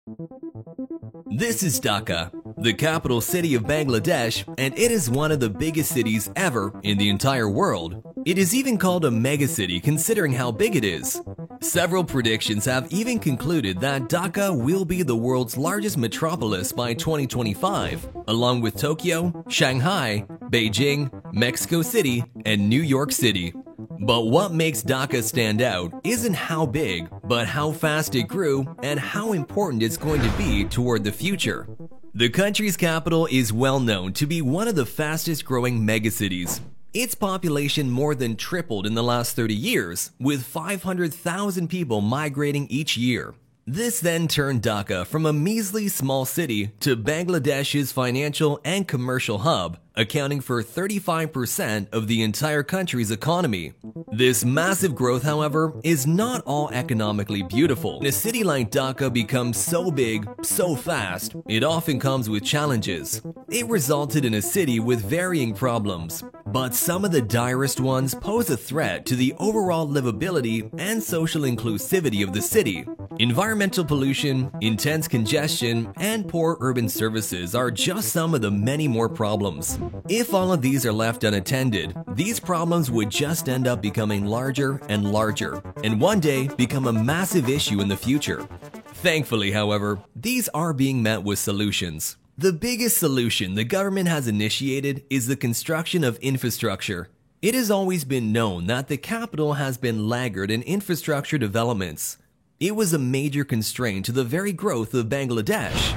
This is Dhaka, the capital city of Bangladesh, and it is one of the biggest cities ever in the entire world. It is even called a megacity considering how big it is. Several predictions have even concluded that Dhaka will be the world's largest metropolis by 2025, along with Tokyo, Shanghai, Beijing, Mexico City, and New York City. But what makes Dhaka stand out isn't how big, but how fast it grew and how important it's going to be toward the future. The country's capital is well known to be one of the fastest growing megacities. Its population more than tripled in the last 30 years, with 500,000 people migrating each year. This then turned Dhaka from a measly small city to Bangladesh's financial and commercial hub, accounting for 35% of the entire country's economy. This massive growth, however, is not all economically beautiful. When a city like Dhaka becomes so big, so fast, it often comes with challenges. It resulted in a city with varying problems, but some of the direst ones pose a threat to the overall livability and social inclusivity of the city. Environmental pollution, intense congestion, and poor urban services are just some of the many more problems. If all of these are left unattended, these problems would just end up becoming larger and larger, and one day become a massive issue in the future. Thankfully, however, these are being met with solutions. The biggest solution the government has initiated is the construction of infrastructure. It has always been known that the capital has been laggard in infrastructure developments. It was a major constraint to the very growth of Bangladesh.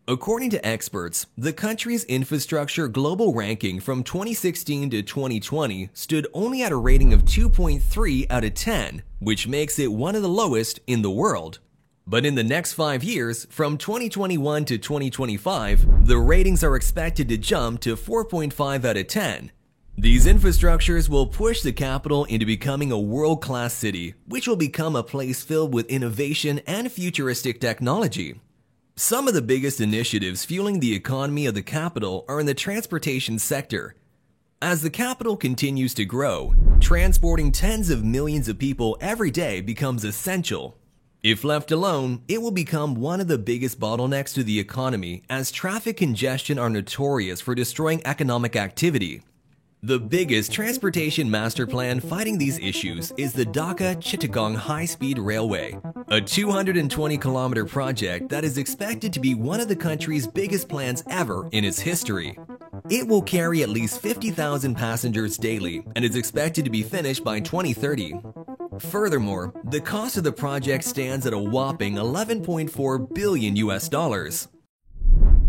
According to experts, the country's infrastructure global ranking from 2016 to 2020 stood only at a rating of 2.3 out of 10, which makes it one of the lowest in the world. But in the next 5 years, from 2021 to 2025, the ratings are expected to jump to 4.5 out of 10. These infrastructures will push the capital into becoming a world-class city, which will become a place filled with innovation and futuristic technology. Some of the biggest initiatives fueling the economy of the capital are in the transportation sector. As the capital continues to grow, transporting tens of millions of people every day becomes essential. If left alone, it will become one of the biggest bottlenecks to the economy, as traffic congestion are notorious for destroying economic activity. The biggest transportation master plan fighting these issues is the Dhaka-Chittagong High-Speed Railway, a 220-kilometer project that is expected to be one of the country's biggest plans ever in its history. It will carry at least 50,000 passengers daily and is expected to be finished by 2030. Furthermore, the cost of the project stands at a whopping $11.4 billion.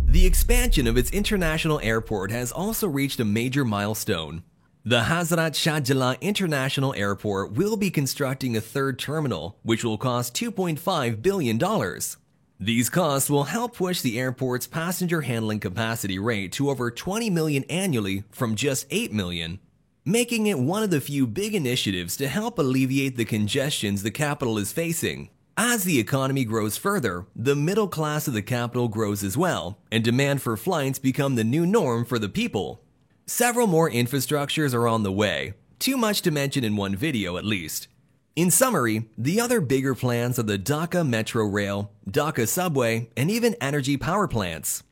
The expansion of its international airport has also reached a major milestone. The Hazrat Shahjalal International Airport will be constructing a third terminal, which will cost $2.5 billion. These costs will help push the airport's passenger handling capacity rate to over 20 million annually from just 8 million, making it one of the few big initiatives to help alleviate the congestions the capital is facing. As the economy grows further, the middle class of the capital grows as well, and demand for flights become the new norm for the people. Several more infrastructures are on the way, too much to mention in one video at least. In summary, the other bigger plans are the Dhaka Metro Rail, Dhaka Subway, and even energy power plants.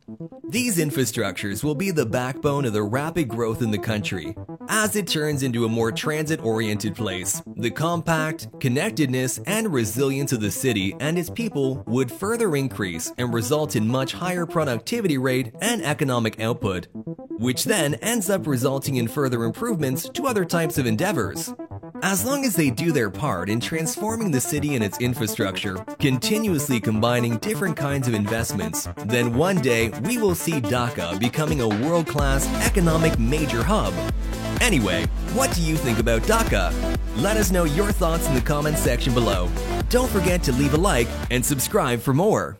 These infrastructures will be the backbone of the rapid growth in the country. As it turns into a more transit-oriented place, the compact, connectedness, and resilience of the city and its people would further increase and result in much higher productivity rate and economic output, which then ends up resulting in further improvements to other types of endeavors. As long as they do their part in transforming the city and its infrastructure, continuously combining different kinds of investments, then one day we will see Dhaka becoming a world-class economic major hub. Anyway, what do you think about Dhaka? Let us know your thoughts in the comments section below. Don't forget to leave a like and subscribe for more.